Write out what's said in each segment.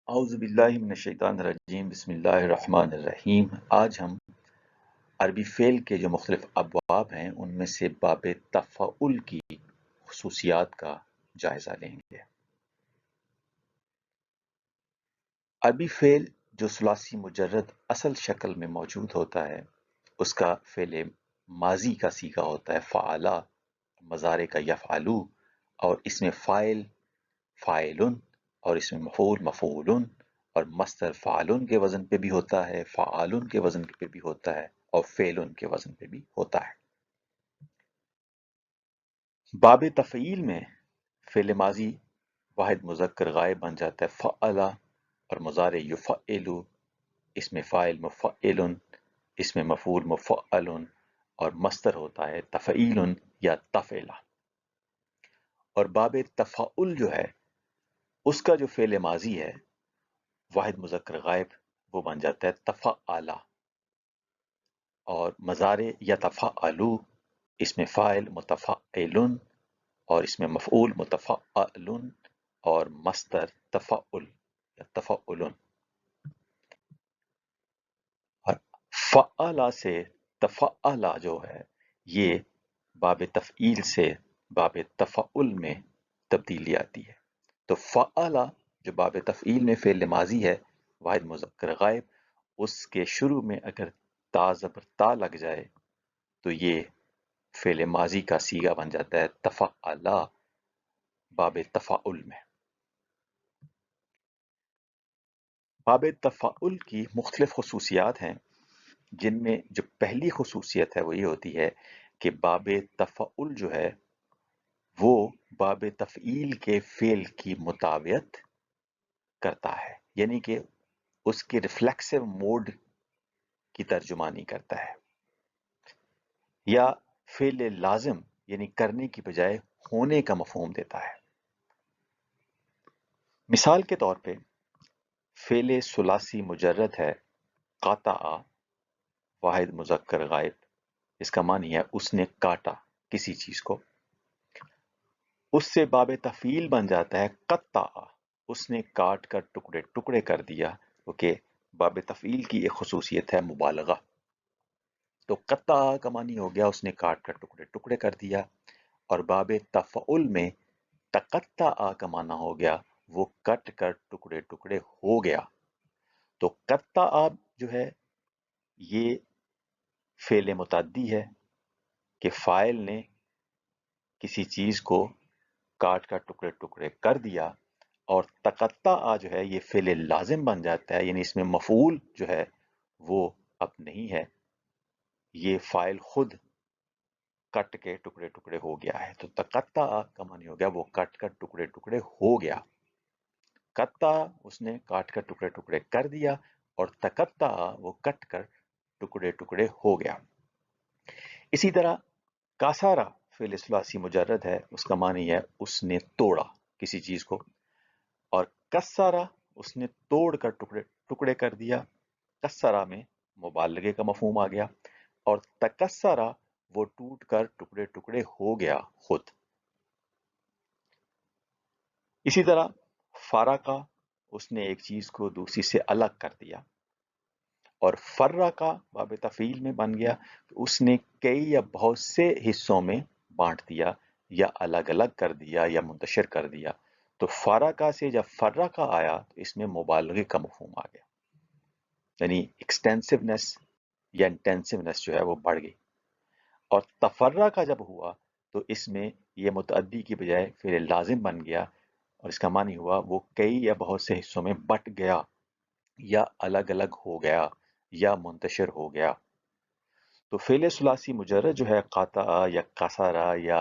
اعوذ باللہ من الشیطان الرجیم بسم اللہ الرحمن الرحیم۔ آج ہم عربی فعل کے جو مختلف ابواب ہیں ان میں سے باب تفاعل کی خصوصیات کا جائزہ لیں گے۔ عربی فعل جو ثلاثی مجرد اصل شکل میں موجود ہوتا ہے اس کا فعل ماضی کا صیغہ ہوتا ہے فعلا، مضارع کا یفعلو، اور اس میں فاعل فاعلن، اور اس میں مفعول مفعولن، اور مصدر فعلن کے وزن پہ بھی ہوتا ہے، فعالن کے وزن پہ بھی ہوتا ہے، اور فعلن کے وزن پہ بھی ہوتا ہے۔ باب تفعیل میں فعل ماضی واحد مذکر غائب بن جاتا ہے فعلا، اور مضارع یفعلو، اس میں فاعل مفعلن، اس میں مفعول مفعلن، اور مصدر ہوتا ہے تفعیل یا تفعلا۔ اور باب تفاعل جو ہے اس کا جو فعل ماضی ہے واحد مذکر غائب وہ بن جاتا ہے تفعلا، اور مضارع یتفعلو، اس میں فاعل متفعلن، اور اس میں مفعول متفعلن، اور مصدر تفعل یا تفعلن۔ اور فعلا سے تفعلا جو ہے یہ باب تفعیل سے باب تفعل میں تبدیلی آتی ہے۔ تو فعلا جو باب تفعیل میں فعل ماضی ہے واحد مذکر غائب، اس کے شروع میں اگر تا زبر تا لگ جائے تو یہ فعل ماضی کا صیغہ بن جاتا ہے تفعلا باب تفاعل میں۔ باب تفاعل کی مختلف خصوصیات ہیں، جن میں جو پہلی خصوصیت ہے وہ یہ ہوتی ہے کہ باب تفاعل جو ہے وہ باب تفعیل کے فعل کی مطابقت کرتا ہے، یعنی کہ اس کے ریفلیکسو موڈ کی ترجمانی کرتا ہے، یا فعل لازم یعنی کرنے کی بجائے ہونے کا مفہوم دیتا ہے۔ مثال کے طور پہ فعل ثلاثی مجرد ہے قاطع واحد مذکر غائب، اس کا معنی ہے اس نے کاٹا کسی چیز کو، اس سے باب تفعیل بن جاتا ہے قطع، اس نے کاٹ کر ٹکڑے ٹکڑے کر دیا، کیونکہ باب تفعیل کی ایک خصوصیت ہے مبالغہ۔ تو قطع کا معنی ہو گیا اس نے کاٹ کر ٹکڑے ٹکڑے کر دیا، اور باب تفعل میں تقطع کا معنی ہو گیا وہ کٹ کر ٹکڑے ٹکڑے ہو گیا۔ تو قطع جو ہے یہ فعل متعدی ہے کہ فاعل نے کسی چیز کو کاٹ کر ٹکڑے ٹکڑے کر دیا، اور تقطع جو ہے یہ فعل لازم بن جاتا ہے، یعنی اس میں مفعول جو ہے وہ اب نہیں ہے، یہ فاعل خود کٹ کے ٹکڑے ٹکڑے ہو گیا ہے۔ تو تقطع کا معنی ہو گیا وہ کٹ کر ٹکڑے ٹکڑے ہو گیا۔ قطع اس نے کاٹ کر ٹکڑے ٹکڑے کر دیا، اور تقطع وہ کٹ کر ٹکڑے ٹکڑے ہو گیا۔ اسی طرح کاسارا فعل ثلاثی مجرد ہے، اس کا معنی ہے اس نے توڑا کسی چیز کو، اور کسرا اس نے توڑ کر ٹکڑے ٹکڑے کر دیا، کسرا میں مبالغے کا مفہوم آ گیا، اور تکسرا وہ ٹوٹ کر ٹکڑے ٹکڑے ہو گیا خود۔ اسی طرح فارقہ اس نے ایک چیز کو دوسری سے الگ کر دیا، اور فرقہ باب تفعیل میں بن گیا اس نے کئی یا بہت سے حصوں میں بانٹ دیا یا الگ الگ کر دیا یا منتشر کر دیا۔ تو فارقہ سے جب فرقہ آیا تو اس میں مبالغے کا مفہوم آ گیا، یعنی ایکسٹینسونیس یا انٹینسونیس جو ہے وہ بڑھ گئی۔ اور تفرقہ جب ہوا تو اس میں یہ متعدی کی بجائے فعل لازم بن گیا، اور اس کا معنی ہوا وہ کئی یا بہت سے حصوں میں بٹ گیا یا الگ الگ ہو گیا یا منتشر ہو گیا۔ تو فعل ثلاثی مجرد جو ہے قاطع یا کسرا یا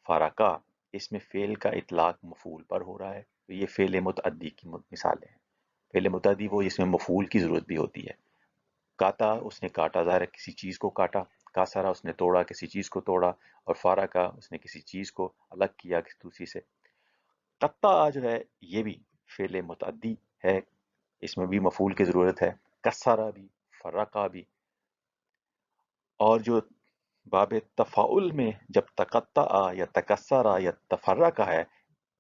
فارقہ، اس میں فعل کا اطلاق مفعول پر ہو رہا ہے، تو یہ فعل متعدی کی مثالیں ہیں۔ فعل متعدی وہ اس میں مفعول کی ضرورت بھی ہوتی ہے۔ قاطع اس نے کاٹا، ظاہر ہے کسی چیز کو کاٹا، کاسرا اس نے توڑا کسی چیز کو توڑا، اور فارقہ اس نے کسی چیز کو الگ کیا کسی دوسری سے۔ قطع جو ہے یہ بھی فعل متعدی ہے، اس میں بھی مفعول کی ضرورت ہے، کسرا بھی فرقہ بھی۔ اور جو باب تفاعل میں جب تقطع یا تکسرا یا تفرقہ ہے،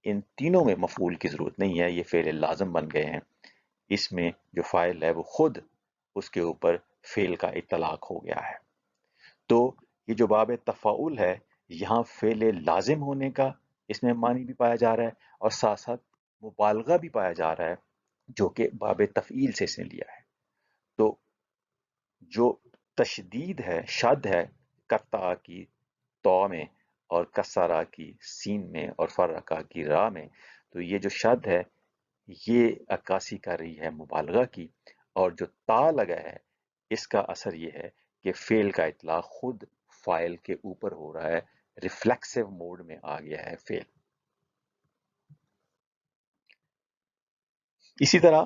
ان تینوں میں مفعول کی ضرورت نہیں ہے، یہ فعل لازم بن گئے ہیں۔ اس میں جو فاعل ہے وہ خود اس کے اوپر فعل کا اطلاق ہو گیا ہے. تو یہ جو باب تفاعل ہے یہاں فعل لازم ہونے کا اس میں معنی بھی پایا جا رہا ہے اور ساتھ ساتھ مبالغہ بھی پایا جا رہا ہے جو کہ باب تفعیل سے اس نے لیا ہے. تو جو تشدید ہے شد ہے قطع کی تو میں اور کسرہ کی سین میں اور فرقہ کی راہ میں، تو یہ جو شد ہے یہ عکاسی کر رہی ہے مبالغہ کی، اور جو تا لگا ہے اس کا اثر یہ ہے کہ فعل کا اطلاق خود فاعل کے اوپر ہو رہا ہے، ریفلیکسو موڈ میں آ گیا ہے فعل. اسی طرح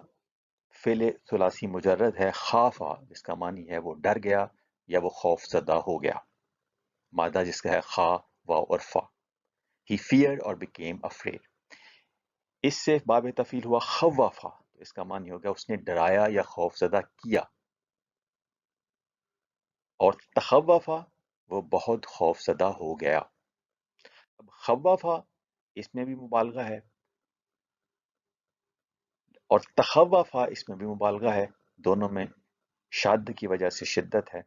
فعل ثلاثی مجرد ہے خافا، جس کا معنی ہے وہ ڈر گیا یا وہ خوف زدہ ہو گیا. مادہ جس کا ہے خا واو اور فا. He feared or became afraid. اس سے باب تفعیل ہوا خوفا، تو اس کا معنی ہو گیا اس نے ڈرایا یا خوف زدہ کیا. اور تخوفا وہ بہت خوف زدہ ہو گیا. اب خوفا اس میں بھی مبالغہ ہے اور تخوفا اس میں بھی مبالغہ ہے، دونوں میں شد کی وجہ سے شدت ہے.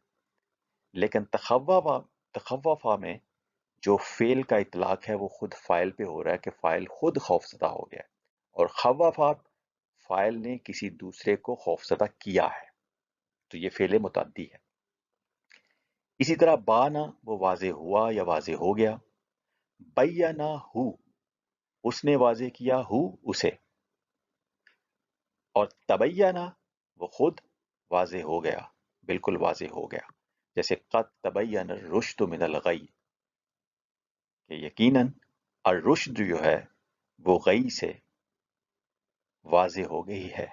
لیکن تخوفا میں جو فعل کا اطلاق ہے وہ خود فاعل پہ ہو رہا ہے کہ فاعل خود خوف زدہ ہو گیا ہے، اور خوفا فاعل نے کسی دوسرے کو خوف زدہ کیا ہے، تو یہ فعل متعدی ہے. اسی طرح بانا وہ واضح ہوا یا واضح ہو گیا. بینا ہو اس نے واضح کیا ہو اسے. اور تبینہ وہ خود واضح ہو گیا، بالکل واضح ہو گیا. جیسے قد تبین الرشد من الغی، کہ یقیناً الرشد جو ہے وہ غی سے واضح ہو گئی ہے.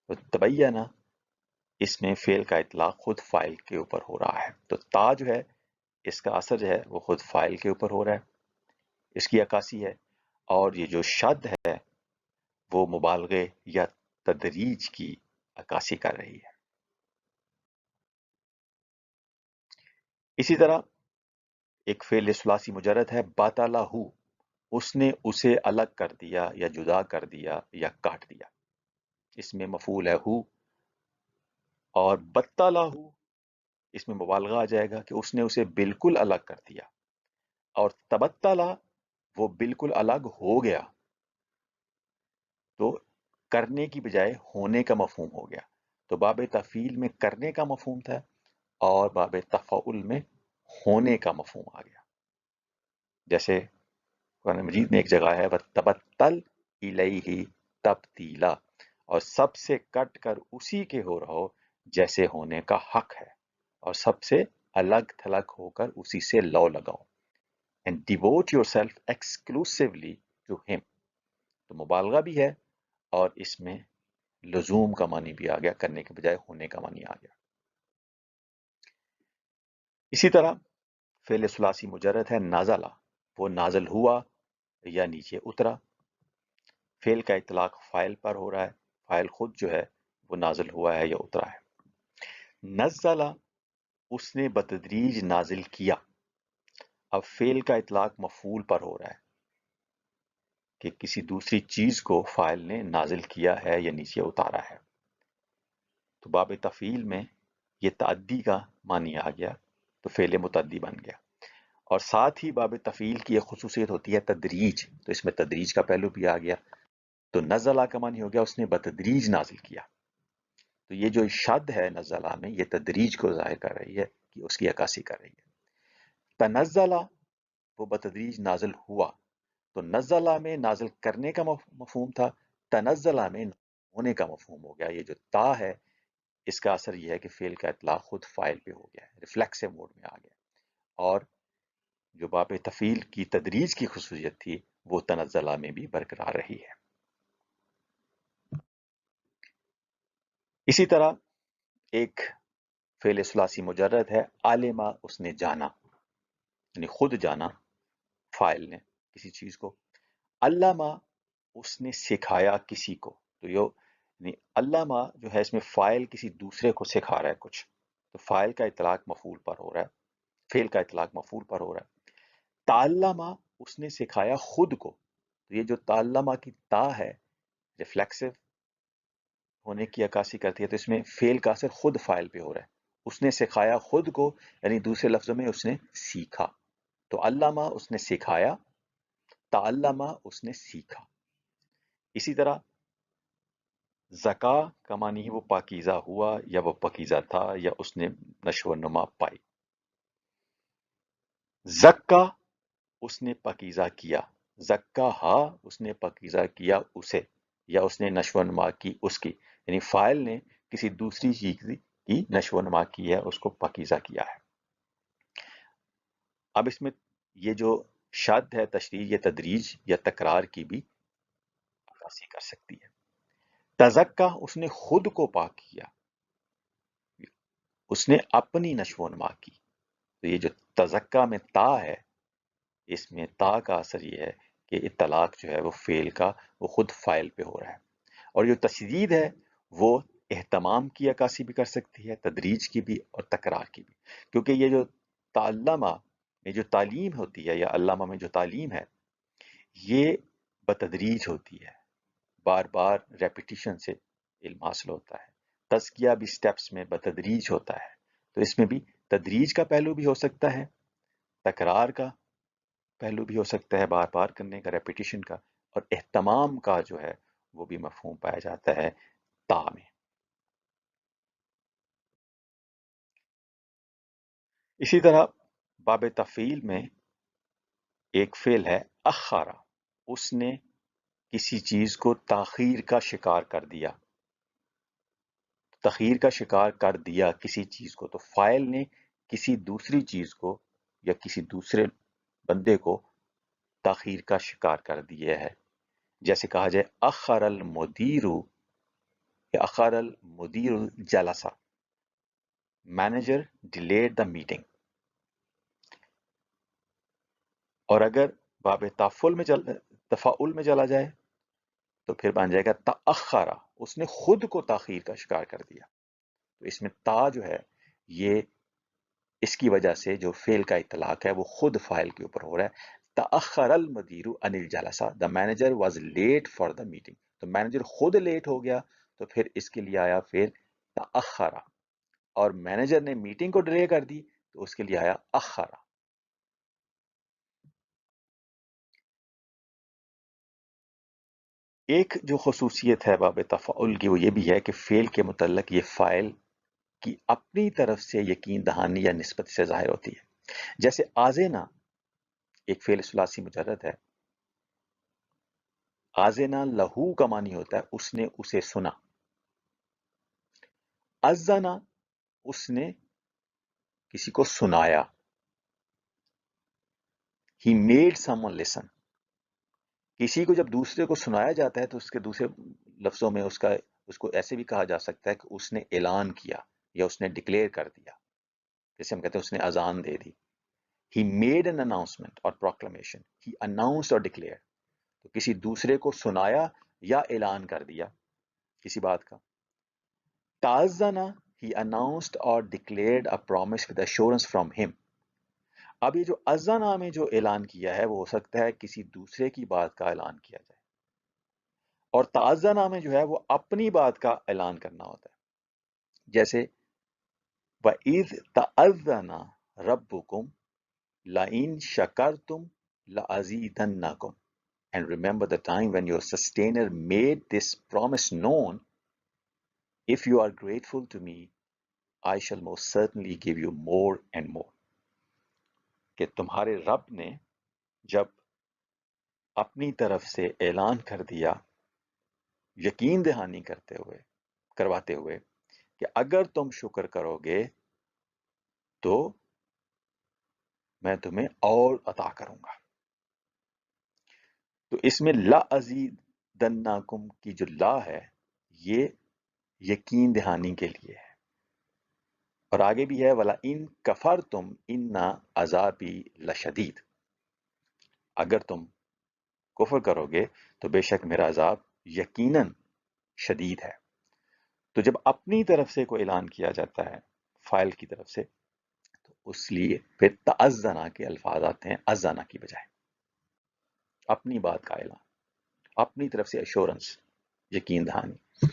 تو تبینہ اس میں فعل کا اطلاق خود فاعل کے اوپر ہو رہا ہے، تو تا جو ہے اس کا اثر جو ہے وہ خود فاعل کے اوپر ہو رہا ہے، اس کی عکاسی ہے. اور یہ جو شد ہے وہ مبالغے یا تدریج کی عکاسی کر رہی ہے. اسی طرح ایک فعل ثلاثی مجرد ہے باطلا ہو، اس نے اسے الگ کر دیا یا جدا کر دیا یا کاٹ دیا. اس میں مفعول ہے ہو. اور بطلا ہو اس میں مبالغہ آ جائے گا کہ اس نے اسے بالکل الگ کر دیا. اور تبتلا وہ بالکل الگ ہو گیا، تو کرنے کی بجائے ہونے کا مفہوم ہو گیا. تو باب تفعیل میں کرنے کا مفہوم تھا اور باب تفعل میں ہونے کا مفہوم آ گیا. جیسے قرآن مجید میں ایک جگہ ہے وَتَبَتَّلْ إِلَيْهِ تَبْتِيلًا، اور سب سے کٹ کر اسی کے ہو رہو جیسے ہونے کا حق ہے، اور سب سے الگ تھلگ ہو کر اسی سے لو لگاؤ. and devote yourself exclusively to him. تو مبالغہ بھی ہے اور اس میں لزوم کا معنی بھی آ گیا، کرنے کے بجائے ہونے کا معنی آ گیا. اسی طرح فعل ثلاثی مجرد ہے نازلہ، وہ نازل ہوا یا نیچے اترا. فعل کا اطلاق فاعل پر ہو رہا ہے، فاعل خود جو ہے وہ نازل ہوا ہے یا اترا ہے. نزلہ اس نے بتدریج نازل کیا. اب فعل کا اطلاق مفعول پر ہو رہا ہے کہ کسی دوسری چیز کو فاعل نے نازل کیا ہے یا نیچے اتارا ہے. تو باب تفعیل میں یہ تعدی کا معنی آ گیا، تو فعل متعدی بن گیا. اور ساتھ ہی باب تفعیل کی ایک خصوصیت ہوتی ہے تدریج، تو اس میں تدریج کا پہلو بھی آ گیا. تو نزلہ کا معنی ہو گیا اس نے بتدریج نازل کیا. تو یہ جو شد ہے نزلہ میں یہ تدریج کو ظاہر کر رہی ہے کہ اس کی عکاسی کر رہی ہے. تنزلہ وہ بتدریج نازل ہوا، تو نزلہ میں نازل کرنے کا مفہوم تھا، تنزلہ میں ہونے کا مفہوم ہو گیا. یہ جو تا ہے اس کا اثر یہ ہے کہ فعل کا اطلاق خود فاعل پہ ہو گیا ہے، ریفلیکسو موڈ میں آ گیا. اور جو باب تفعیل کی تدریج کی خصوصیت تھی وہ تنزلہ میں بھی برقرار رہی ہے. اسی طرح ایک فعل ثلاثی مجرد ہے عالمہ اس نے جانا، یعنی خود جانا فاعل نے کسی چیز کو. علامہ اس نے سکھایا کسی کو. تو یعنی علامہ جو ہے اس میں فاعل کسی دوسرے کو سکھا رہا ہے کچھ، تو فاعل کا اطلاق مفعول پر ہو رہا ہے، فعل کا اطلاق مفعول پر ہو رہا ہے. تعلمہ اس نے سکھایا خود کو. تو یہ جو تعلمہ کی تا ہے ریفلیکسو ہونے کی عکاسی کرتی ہے، تو اس میں فعل کا اثر خود فاعل پہ ہو رہا ہے. اس نے سکھایا خود کو، یعنی دوسرے لفظوں میں اس نے سیکھا. تو علامہ اس نے سکھایا، تعلمہ اس نے سیکھا. اسی طرح زکا کا معنی ہے وہ پاکیزہ ہوا، یا وہ پاکیزہ تھا، یا اس نے نشو و نما پائی. زکا اس نے پاکیزہ کیا، زکا ہا اس نے پاکیزہ کیا اسے، یا اس نے نشو و نما کی اس کی، یعنی فاعل نے کسی دوسری چیز کی نشو و نما کی ہے، اس کو پاکیزہ کیا ہے. اب اس میں یہ جو شد ہے، تشریح یا تدریج یا تکرار کی بھی عکاسی کر سکتی ہے. تزکا اس نے خود کو پاک کیا، اس نے اپنی نشو و نما کی. تو یہ جو تزکا میں تا ہے، اس میں تا کا اثر یہ ہے کہ اطلاق جو ہے وہ فعل کا وہ خود فاعل پہ ہو رہا ہے. اور جو تشدید ہے وہ اہتمام کی عکاسی بھی کر سکتی ہے، تدریج کی بھی اور تکرار کی بھی. کیونکہ یہ جو تعلمہ میں جو تعلیم ہوتی ہے، یا علامہ میں جو تعلیم ہے، یہ بتدریج ہوتی ہے، بار بار ریپیٹیشن سے علم حاصل ہوتا ہے. تزکیہ بھی سٹیپس میں بتدریج ہوتا ہے. تو اس میں بھی تدریج کا پہلو بھی ہو سکتا ہے، تکرار کا پہلو بھی ہو سکتا ہے، بار بار کرنے کا، ریپیٹیشن کا، اور اہتمام کا جو ہے وہ بھی مفہوم پایا جاتا ہے تا میں. اسی طرح باب تفعیل میں ایک فعل ہے اخارا، اس نے کسی چیز کو تاخیر کا شکار کر دیا. تاخیر کا شکار کر دیا کسی چیز کو، تو فاعل نے کسی دوسری چیز کو یا کسی دوسرے بندے کو تاخیر کا شکار کر دیا ہے. جیسے کہا جائے اخر المدیر یا اخر المدیر جلسہ، مینیجر ڈیلیڈ دا میٹنگ. اور اگر باب تفاعل میں چلا جائے تو پھر بن جائے گا تاخرا، اس نے خود کو تاخیر کا شکار کر دیا. تو اس میں تا جو ہے یہ اس کی وجہ سے جو فعل کا اطلاق ہے وہ خود فاعل کے اوپر ہو رہا ہے. تاخر المدیر عن الجلسہ، the manager was late for the meeting. تو مینیجر خود لیٹ ہو گیا، تو پھر اس کے لیے آیا فعل تاخرا. اور مینیجر نے میٹنگ کو ڈیلے کر دی تو اس کے لیے آیا اخرا. ایک جو خصوصیت ہے باب تفاعل کی وہ یہ بھی ہے کہ فعل کے متعلق یہ فاعل کی اپنی طرف سے یقین دہانی یا نسبت سے ظاہر ہوتی ہے. جیسے آزینا ایک فعل ثلاثی مجرد ہے. آزینا لہو کا معنی ہوتا ہے اس نے اسے سنا. ازنا اس نے کسی کو سنایا. ہی میڈ سم ون لسن، کسی کو جب دوسرے کو سنایا جاتا ہے تو اس کے دوسرے لفظوں میں اس کو ایسے بھی کہا جا سکتا ہے کہ اس نے اعلان کیا یا اس نے ڈکلیئر کر دیا. جیسے ہم کہتے ہیں اس نے اذان دے دی. He made an announcement or proclamation. He announced or declared. تو کسی دوسرے کو سنایا یا اعلان کر دیا کسی بات کا. تعزنا he announced or declared a promise with assurance from him. اب یہ جو ازنا میں جو اعلان کیا ہے وہ ہو سکتا ہے کسی دوسرے کی بات کا اعلان کیا جائے، اور تعزنا میں جو ہے وہ اپنی بات کا اعلان کرنا ہوتا ہے. جیسے وَإِذْ تَأَذَّنَ رَبُّكُمْ لَإِن شَكَرْتُمْ لَأَزِيدَنَّكُمْ. And remember the time when your sustainer made this promise known, if you are grateful to me, I shall most certainly give you more and more. کہ تمہارے رب نے جب اپنی طرف سے اعلان کر دیا، یقین دہانی کرواتے ہوئے کہ اگر تم شکر کرو گے تو میں تمہیں اور عطا کروں گا. تو اس میں لا ازیدنکم کی جو لا ہے یہ یقین دہانی کے لیے ہے. اور آگے بھی ہے وَلَا إِن كَفَرْتُمْ إِنَّ عَذَابِي لَشَدِيدٌ. اگر تم کفر کرو گے تو بے شک میرا عذاب یقیناً شدید ہے. تو جب اپنی طرف سے کوئی اعلان کیا جاتا ہے فاعل کی طرف سے تو اس لیے پھر تعزنا کے الفاظ آتے ہیں ازنا کی بجائے. اپنی بات کا اعلان، اپنی طرف سے ایشورنس، یقین دہانی.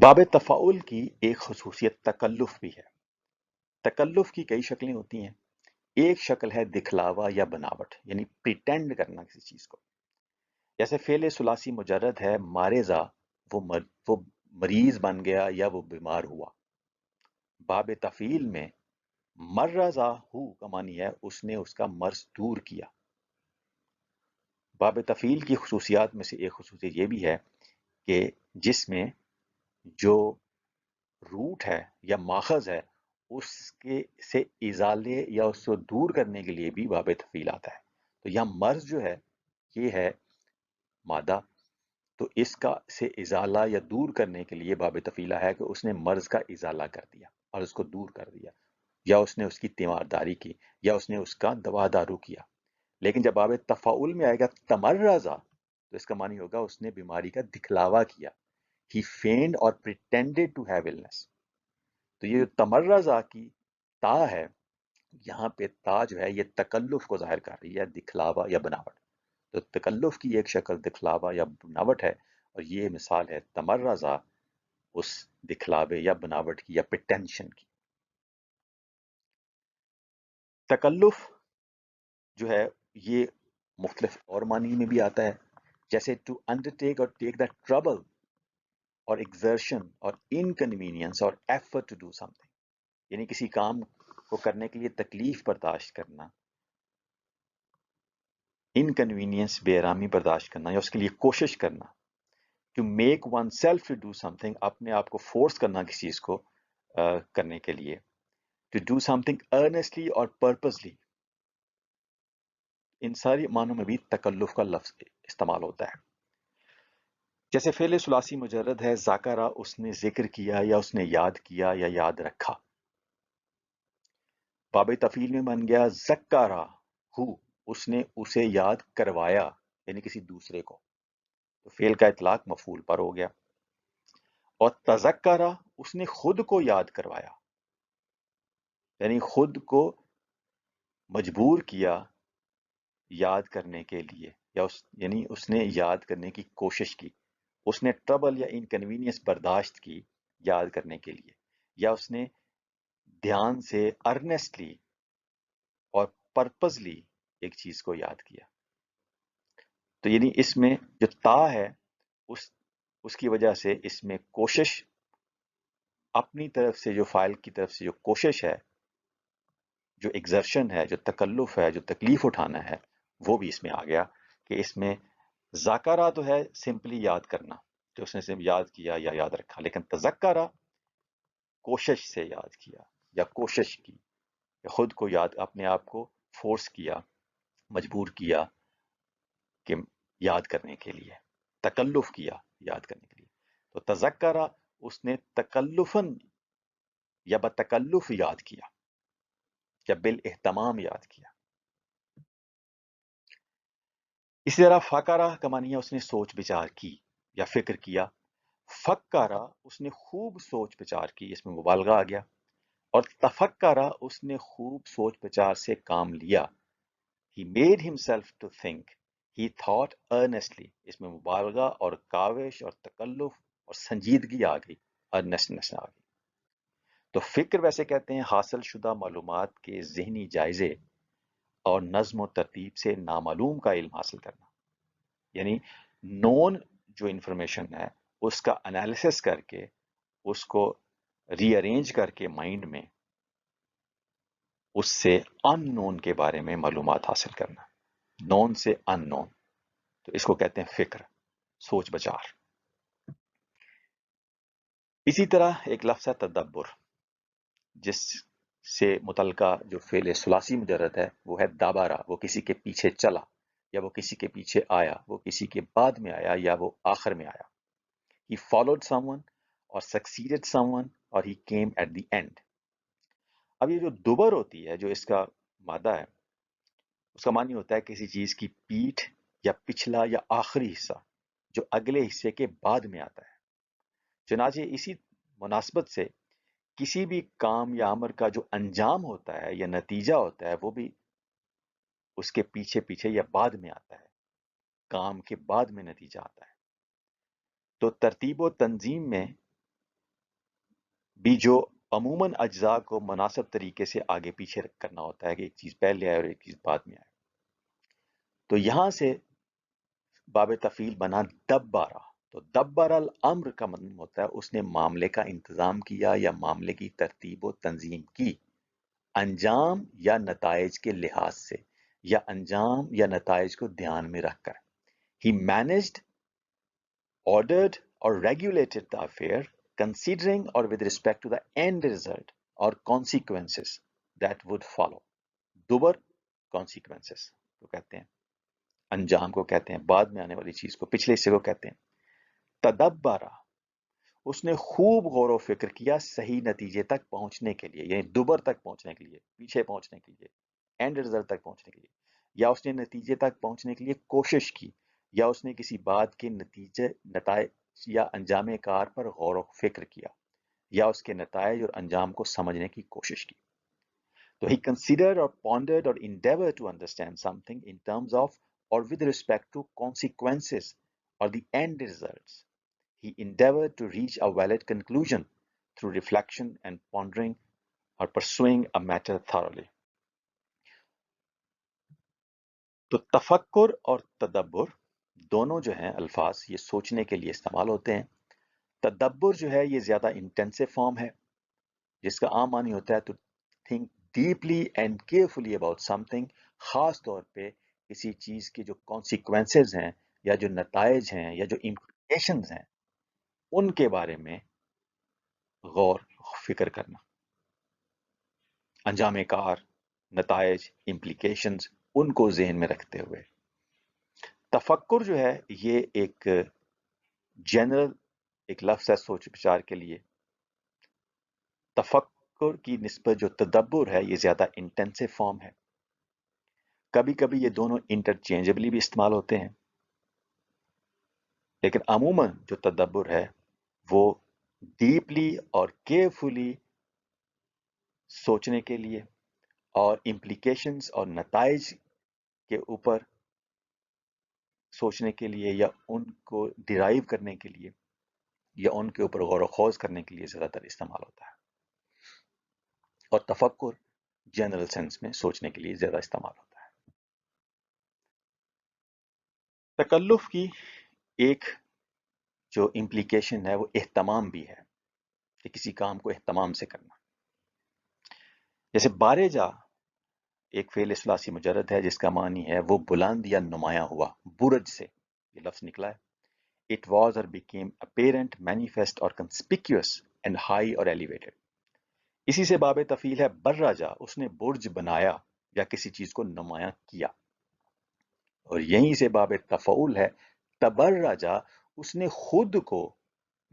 باب تفاعل کی ایک خصوصیت تکلف بھی ہے۔ تکلف کی کئی شکلیں ہوتی ہیں۔ ایک شکل ہے دکھلاوا یا بناوٹ، یعنی پریٹینڈ کرنا کسی چیز کو۔ جیسے فعل ثلاثی مجرد ہے مارزا، وہ مریض بن گیا یا وہ بیمار ہوا۔ باب تفعیل میں مرزا ہو کا معنی ہے اس نے اس کا مرض دور کیا۔ باب تفعیل کی خصوصیات میں سے ایک خصوصیت یہ بھی ہے کہ جس میں جو روٹ ہے یا ماخذ ہے اس کے سے ازالے یا اس کو دور کرنے کے لیے بھی باب تفعیل آتا ہے۔ تو یہاں مرض جو ہے یہ ہے مادہ، تو اس کا سے ازالہ یا دور کرنے کے لیے باب تفعیلہ ہے کہ اس نے مرض کا ازالہ کر دیا اور اس کو دور کر دیا، یا اس نے اس کی تیمارداری کی، یا اس نے اس کا دوا دارو کیا۔ لیکن جب باب تفاعل میں آئے گا تمرزا، تو اس کا معنی ہوگا اس نے بیماری کا دکھلاوا کیا۔ He feigned or pretended to have illness۔ تو یہ جو تمرزا کی تا ہے، یہاں پہ تا جو ہے یہ تکلف کو ظاہر کر رہی ہے، دکھلاوا یا بناوٹ۔ تو تکلف کی ایک شکل دکھلاوا یا بناوٹ ہے، اور یہ مثال ہے تمرزا اس دکھلاوے یا بناوٹ کی یا پریٹینشن کی۔ تکلف جو ہے یہ مختلف اور معنی میں بھی آتا ہے، جیسے ٹو انڈرٹیک اور ٹیک دا ٹربل اور ایگزرشن اور انکنوینئنس اور effort to do something, یعنی کسی کام کو کرنے کے لیے تکلیف برداشت کرنا، انکنوینئنس بے آرامی برداشت کرنا یا اس کے لیے کوشش کرنا۔ To make oneself to do something, اپنے آپ کو فورس کرنا کسی چیز کو کرنے کے لیے۔ ٹو ڈو سم تھنگ ارنیسٹلی اور پرپزلی، ان ساری معنوں میں بھی تکلف کا لفظ استعمال ہوتا ہے۔ جیسے فعل ثلاثی مجرد ہے ذاکرہ، اس نے ذکر کیا یا اس نے یاد کیا یا یاد رکھا۔ باب تفعیل میں بن گیا ذکرہ ہو، اس نے اسے یاد کروایا، یعنی کسی دوسرے کو، تو فعل کا اطلاق مفعول پر ہو گیا۔ اور تذکرہ، اس نے خود کو یاد کروایا، یعنی خود کو مجبور کیا یاد کرنے کے لیے، یا یعنی اس نے یاد کرنے کی کوشش کی، اس نے ٹربل یا انکنوینئنس برداشت کی یاد کرنے کے لیے، یا اس نے دھیان سے ارنیسٹلی اور پرپزلی ایک چیز کو یاد کیا۔ تو یعنی اس میں جو تا ہے اس کی وجہ سے اس میں کوشش، اپنی طرف سے جو فاعل کی طرف سے جو کوشش ہے، جو ایگزرشن ہے، جو تکلف ہے، جو تکلیف اٹھانا ہے، وہ بھی اس میں آ گیا کہ اس میں ذاکرہ تو ہے سمپلی یاد کرنا، جو اس نے صرف یاد کیا یا یاد رکھا، لیکن تذکرہ کوشش سے یاد کیا یا کوشش کی، یا خود کو یاد، اپنے آپ کو فورس کیا، مجبور کیا کہ یاد کرنے کے لیے، تکلف کیا یاد کرنے کے لیے۔ تو تذکرہ، اس نے تکلفاً یا بتکلف یاد کیا یا بالاہتمام یاد کیا۔ اسی طرح فکرہ کا معنی ہے اس نے سوچ بچار کی یا فکر کیا۔ فکرہ، اس نے خوب سوچ بچار کی، اس میں مبالغہ آ گیا۔ اور تفکرہ، اس نے خوب سوچ بچار سے کام لیا۔ He made himself to think. He thought earnestly. اس میں مبالغہ اور کاوش اور تکلف اور سنجیدگی آ گئی، ارنیسٹنس آ گئی۔ تو فکر ویسے کہتے ہیں حاصل شدہ معلومات کے ذہنی جائزے اور نظم و ترتیب سے نامعلوم کا علم حاصل کرنا، یعنی نون جو انفارمیشن ہے اس کا انالیسس کر کے اس کو ری ارینج کر کے مائنڈ میں اس سے ان نون کے بارے میں معلومات حاصل کرنا، نون سے ان نون، تو اس کو کہتے ہیں فکر، سوچ بچار۔ اسی طرح ایک لفظ ہے تدبر، جس سے متعلقہ جو فعل ثلاثی مجرد ہے وہ ہے دابارہ، وہ کسی کے پیچھے چلا، یا وہ کسی کے پیچھے آیا، وہ کسی کے بعد میں آیا، یا وہ آخر میں آیا۔ He followed someone or succeeded someone or he came at the end۔ اب یہ جو دبر ہوتی ہے، جو اس کا مادہ ہے، اس کا معنی ہوتا ہے کسی چیز کی پیٹھ یا پچھلا یا آخری حصہ جو اگلے حصے کے بعد میں آتا ہے۔ چنانچہ اسی مناسبت سے کسی بھی کام یا امر کا جو انجام ہوتا ہے یا نتیجہ ہوتا ہے وہ بھی اس کے پیچھے پیچھے یا بعد میں آتا ہے، کام کے بعد میں نتیجہ آتا ہے۔ تو ترتیب و تنظیم میں بھی جو عموماً اجزاء کو مناسب طریقے سے آگے پیچھے کرنا ہوتا ہے کہ ایک چیز پہلے آئے اور ایک چیز بعد میں آئے. تو یہاں سے باب تفعیل بنا دبارہ. تو دبر الامر کا مطلب ہوتا ہے اس نے معاملے کا انتظام کیا یا معاملے کی ترتیب و تنظیم کی انجام یا نتائج کے لحاظ سے یا انجام یا نتائج کو دھیان میں رکھ کر. He managed, ordered or regulated the affair considering or with respect to the end result or consequences that would follow. دوبر consequences کو کہتے ہیں, انجام کو کہتے ہیں, بعد میں آنے والی چیز کو, پچھلے حصے کو کہتے ہیں. تدبرہ, اس نے خوب غور و فکر کیا صحیح نتیجے تک پہنچنے کے لیے, یعنی دوبر تک پہنچنے کے لیے, پیچھے پہنچنے کے لیے, اینڈ رزلٹ تک پہنچنے کے لیے, یا اس نے نتیجے تک پہنچنے کے لیے کوشش کی, یا اس نے کسی بات کے نتیجے, نتائج یا انجام کار پر غور و فکر کیا, یا اس کے نتائج اور انجام کو سمجھنے کی کوشش کی. تو he considered or pondered or endeavored to understand something in terms of or with respect to consequences or the end results. He endeavored to reach a valid conclusion through reflection and pondering or pursuing a matter thoroughly. تو تفکر اور تدبر دونوں جو ہیں الفاظ یہ سوچنے کے لیے استعمال ہوتے ہیں. تدبر جو ہے یہ زیادہ انٹینسو فارم ہے جس کا عام معنی ہوتا ہے to think deeply and carefully about something, خاص طور پہ کسی چیز کے جو consequences ہیں یا جو نتائج ہیں یا جو implications ہیں ان کے بارے میں غور فکر کرنا. انجام کار, نتائج, implications ان کو ذہن میں رکھتے ہوئے. تفکر جو ہے یہ ایک جنرل ایک لفظ ہے سوچ بچار کے لیے. تفکر کی نسبت جو تدبر ہے یہ زیادہ انٹینسو فارم ہے. کبھی کبھی یہ دونوں انٹرچینجبلی بھی استعمال ہوتے ہیں, لیکن عموماً جو تدبر ہے وہ ڈیپلی اور کیئرفلی سوچنے کے لیے اور امپلیکیشنز اور نتائج کے اوپر سوچنے کے لیے یا ان کو ڈرائیو کرنے کے لیے یا ان کے اوپر غور و خوض کرنے کے لیے زیادہ تر استعمال ہوتا ہے. اور تفکر جنرل سینس میں سوچنے کے لیے زیادہ استعمال ہوتا ہے. تکلف کی ایک جو امپلیکیشن ہے وہ اہتمام بھی ہے کہ کسی کام کو اہتمام سے کرنا. جیسے بارے جا ایک فعل ثلاثی مجرد ہے جس کا معنی ہے وہ بلند یا نمایاں ہوا, برج سے یہ لفظ نکلا ہے. It was or became apparent, manifest or conspicuous and high or elevated. اسی سے باب تفعیل ہے برراجا, اس نے برج بنایا یا کسی چیز کو نمایاں کیا. اور یہیں سے باب تفعول ہے تبرجا, اس نے خود کو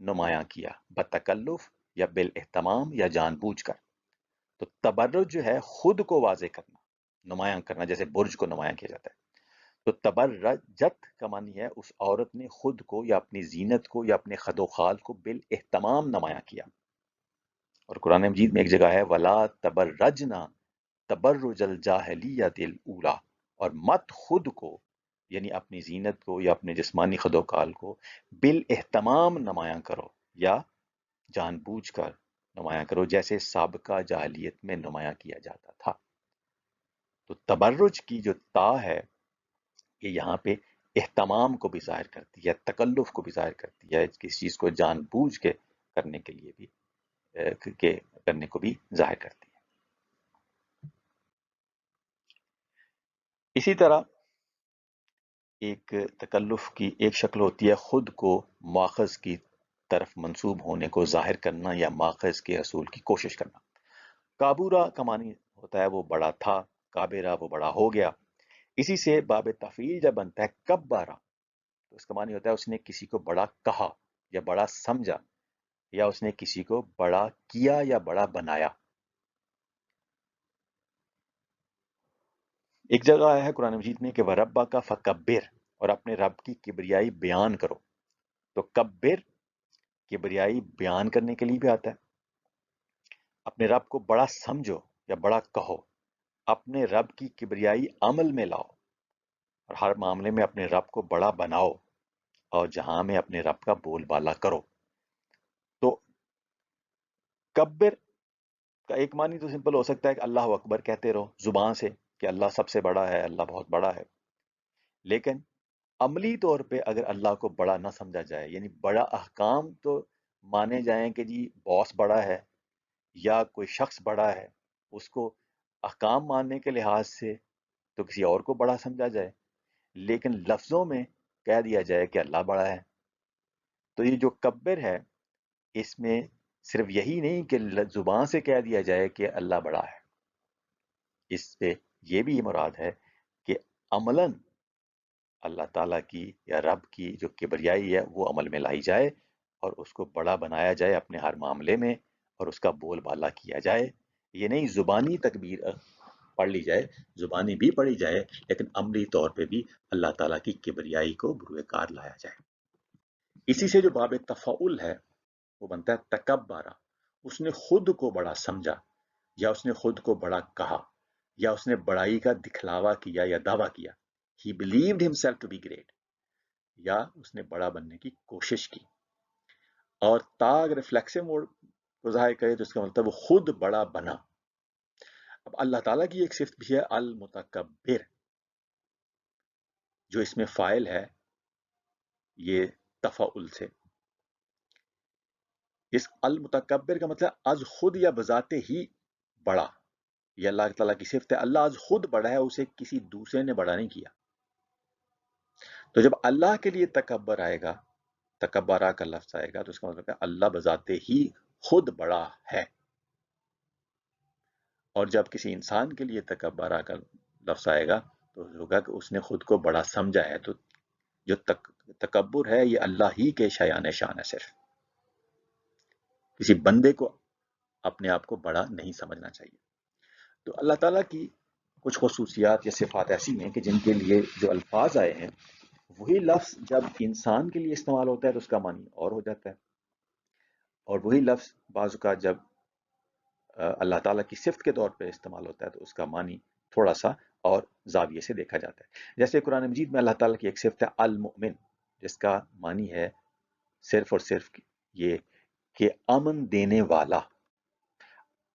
نمایاں کیا بتکلف یا بالاہتمام یا جان بوجھ کر. تو تبرج جو ہے خود کو واضح کرنا, نمایاں کرنا, جیسے برج کو نمایاں کیا جاتا ہے. تو تبرجت کا معنی ہے اس عورت نے خود کو یا اپنی زینت کو یا اپنے خد و خال کو بالاہتمام نمایاں کیا. اور قرآن مجید میں ایک جگہ ہے ولا تبرجنا تبرج الجاہلیت الاولی, اور مت خود کو یعنی اپنی زینت کو یا اپنے جسمانی خد و خال کو بالاہتمام نمایاں کرو یا جان بوجھ کر نمایاں کرو جیسے سابقہ جاہلیت میں نمایاں کیا جاتا تھا. تو تبرج کی جو تا ہے یہ یہاں پہ اہتمام کو بھی ظاہر کرتی ہے, تکلف کو بھی ظاہر کرتی ہے, کسی چیز کو جان بوجھ کے کرنے کے لیے بھی کرنے کو بھی ظاہر کرتی ہے. اسی طرح ایک تکلف کی ایک شکل ہوتی ہے خود کو ماخذ کی طرف منسوب ہونے کو ظاہر کرنا یا ماخذ کے حصول کی کوشش کرنا. کابورا کا معنی ہوتا ہے وہ بڑا تھا, کابرا وہ بڑا ہو گیا. اسی سے باب تفعیل جب بنتا ہے کبارا تو اس کا معنی ہوتا ہے اس نے کسی کو بڑا کہا یا بڑا سمجھا یا اس نے کسی کو بڑا کیا یا بڑا بنایا. ایک جگہ آیا ہے قرآن مجید میں کہ وَرَبَّکَ کا فکبر, اور اپنے رب کی کبریائی بیان کرو. تو کبر کبریائی بیان کرنے کے لیے بھی آتا ہے. اپنے رب کو بڑا سمجھو یا بڑا کہو, اپنے رب کی کبریائی عمل میں لاؤ, اور ہر معاملے میں اپنے رب کو بڑا بناؤ, اور جہاں میں اپنے رب کا بول بالا کرو. تو متکبر کا ایک معنی تو سمپل ہو سکتا ہے کہ اللہ اکبر کہتے رہو زبان سے کہ اللہ سب سے بڑا ہے، اللہ بہت بڑا ہے، لیکن عملی طور پہ اگر اللہ کو بڑا نہ سمجھا جائے، یعنی بڑا احکام تو مانے جائیں کہ جی باس بڑا ہے یا کوئی شخص بڑا ہے، اس کو احکام ماننے کے لحاظ سے تو کسی اور کو بڑا سمجھا جائے، لیکن لفظوں میں کہہ دیا جائے کہ اللہ بڑا ہے، تو یہ جو کبر ہے اس میں صرف یہی نہیں کہ زبان سے کہہ دیا جائے کہ اللہ بڑا ہے، اس سے یہ بھی مراد ہے کہ عملاً اللہ تعالیٰ کی یا رب کی جو کبریائی ہے وہ عمل میں لائی جائے اور اس کو بڑا بنایا جائے اپنے ہر معاملے میں، اور اس کا بول بالا کیا جائے۔ یہ نہیں زبانی تکبیر پڑھ لی جائے، زبانی بھی پڑھی جائے، لیکن عملی طور پہ بھی اللہ تعالیٰ کی کبریائی کو بروئے کار لایا جائے۔ اسی سے جو باب تفاعل ہے وہ بنتا ہے تکبرہ، اس نے خود کو بڑا سمجھا یا اس نے خود کو بڑا کہا یا اس نے بڑائی کا دکھلاوا کیا یا دعویٰ کیا۔ He believed himself to be great، یا اس نے بڑا بننے کی کوشش کی۔ اور تا اگر ریفلیکسو موڈ کو ظاہر کرے تو اس کا مطلب وہ خود بڑا بنا۔ اب اللہ تعالیٰ کی ایک صفت بھی ہے المتکبر، جو اس میں فاعل ہے یہ تفاعل سے۔ اس المتکبر کا مطلب از خود یا بذات ہی بڑا، یہ اللہ تعالیٰ کی صفت ہے۔ اللہ از خود بڑا ہے، اسے کسی دوسرے نے بڑا نہیں کیا۔ تو جب اللہ کے لیے تکبر آئے گا، تکبرہ کا لفظ آئے گا، تو اس کا مطلب ہے اللہ بذات ہی خود بڑا ہے۔ اور جب کسی انسان کے لیے تکبرہ کا لفظ آئے گا تو ہوگا کہ اس نے خود کو بڑا سمجھا ہے۔ تو جو تکبر ہے یہ اللہ ہی کے شایان شان ہے، صرف کسی بندے کو اپنے آپ کو بڑا نہیں سمجھنا چاہیے۔ تو اللہ تعالیٰ کی کچھ خصوصیات یا صفات ایسی ہیں کہ جن کے لیے جو الفاظ آئے ہیں وہی لفظ جب انسان کے لیے استعمال ہوتا ہے تو اس کا معنی اور ہو جاتا ہے، اور وہی لفظ بعض اوقات جب اللہ تعالیٰ کی صفت کے طور پہ استعمال ہوتا ہے تو اس کا معنی تھوڑا سا اور زاویے سے دیکھا جاتا ہے۔ جیسے قرآن مجید میں اللہ تعالیٰ کی ایک صفت ہے المؤمن، جس کا معنی ہے صرف اور صرف یہ کہ امن دینے والا۔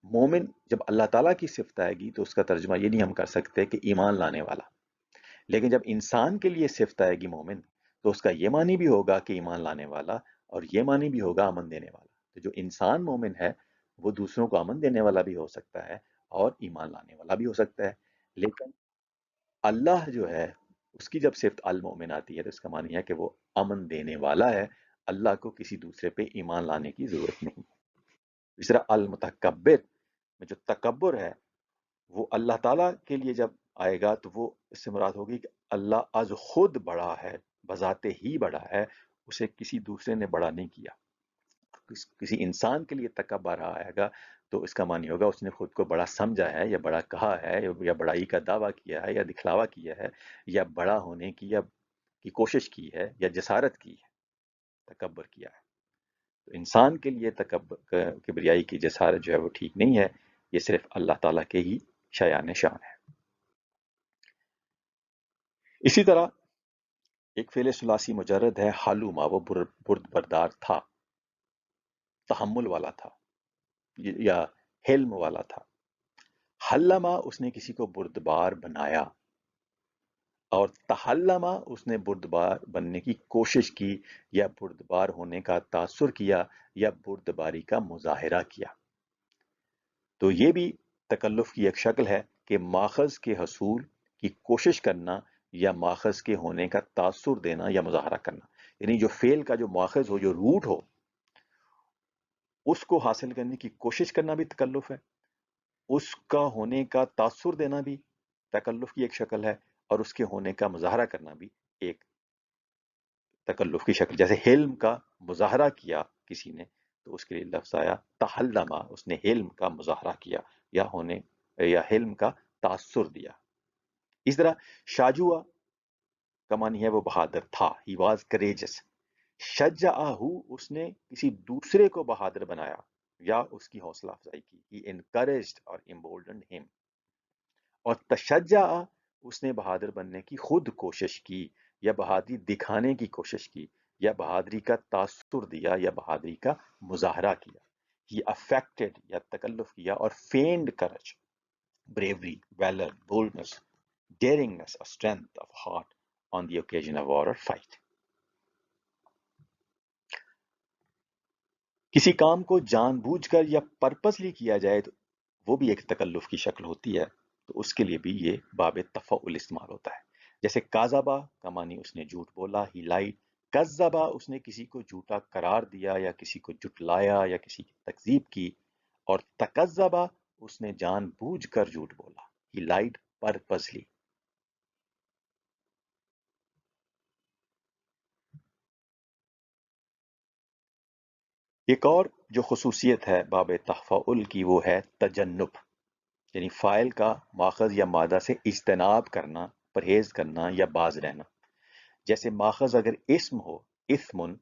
مومن جب اللہ تعالیٰ کی صفت آئے گی تو اس کا ترجمہ یہ نہیں ہم کر سکتے کہ ایمان لانے والا، لیکن جب انسان کے لیے صفت آئے گی مومن تو اس کا یہ معنی بھی ہوگا کہ ایمان لانے والا، اور یہ معنی بھی ہوگا امن دینے والا۔ تو جو انسان مومن ہے وہ دوسروں کو امن دینے والا بھی ہو سکتا ہے اور ایمان لانے والا بھی ہو سکتا ہے، لیکن اللہ جو ہے اس کی جب صفت المؤمن آتی ہے تو اس کا معنی ہے کہ وہ امن دینے والا ہے، اللہ کو کسی دوسرے پہ ایمان لانے کی ضرورت نہیں۔ اس طرح المتکبر میں جو تکبر ہے وہ اللہ تعالیٰ کے لیے جب آئے گا تو وہ اس سے مراد ہوگی کہ اللہ از خود بڑا ہے، بذات ہی بڑا ہے، اسے کسی دوسرے نے بڑا نہیں کیا۔ کسی انسان کے لیے تکبر آئے گا تو اس کا معنی ہوگا اس نے خود کو بڑا سمجھا ہے یا بڑا کہا ہے یا بڑائی کا دعویٰ کیا ہے یا دکھلاوا کیا ہے یا بڑا ہونے کی کوشش کی ہے یا جسارت کی ہے، تکبر کیا ہے۔ تو انسان کے لیے تکبر کبریائی کی جسارت جو ہے وہ ٹھیک نہیں ہے، یہ صرف اللہ تعالیٰ کے ہی شایان شان ہے۔ اسی طرح ایک فعل ثلاثی مجرد ہے حلوما، وہ برد بردار تھا، تحمل والا تھا یا حلم والا تھا۔ حلما اس نے کسی کو بردبار بنایا، اور تحلما اس نے بردبار بننے کی کوشش کی یا بردبار ہونے کا تاثر کیا یا بردباری کا مظاہرہ کیا۔ تو یہ بھی تکلف کی ایک شکل ہے کہ ماخذ کے حصول کی کوشش کرنا یا ماخذ کے ہونے کا تاثر دینا یا مظاہرہ کرنا، یعنی جو فعل کا جو ماخذ ہو، جو روٹ ہو، اس کو حاصل کرنے کی کوشش کرنا بھی تکلف ہے، اس کا ہونے کا تاثر دینا بھی تکلف کی ایک شکل ہے، اور اس کے ہونے کا مظاہرہ کرنا بھی ایک تکلف کی شکل۔ جیسے حلم کا مظاہرہ کیا کسی نے تو اس کے لیے لفظ آیا تحلما، اس نے حلم کا مظاہرہ کیا یا حلم کا تاثر دیا۔ اس طرح شاجوا کا معنی ہے وہ بہادر تھا، ہی واز کریجس۔ شجعہ اس نے کسی دوسرے کو بہادر بنایا یا اس کی حوصلہ افزائی کی، ہی انکریجڈ اور امبولڈنڈ ہم۔ اور تشجع اس نے بہادر بننے کی خود کوشش کی یا بہادری دکھانے کی کوشش کی یا بہادری کا تاثر دیا یا بہادری کا مظاہرہ کیا۔ he affected یا تکلف کیا اور feigned courage, bravery, valor, boldness, daringness or strength of heart on the occasion of war or fight. کسی کام کو جان بوجھ کر یا پرپسلی کیا جائے تو وہ بھی ایک تکلف کی شکل ہوتی ہے، تو اس کے لیے بھی یہ باب تفعل استعمال ہوتا ہے. جیسے کاذبہ کا معنی اس نے جھوٹ بولا، ہی لائی. کذبہ اس نے کسی کو جھوٹا قرار دیا یا کسی کو جھٹلایا یا کسی کی تکذیب کی. اور تکذبہ اس نے جان بوجھ کر جھوٹ بولا، ہی لائڈ پرپسلی. ایک اور جو خصوصیت ہے باب تفعل کی وہ ہے تجنب، یعنی فاعل کا ماخذ یا مادہ سے اجتناب کرنا، پرہیز کرنا یا باز رہنا. جیسے ماخذ اگر اسم ہو، اثمن،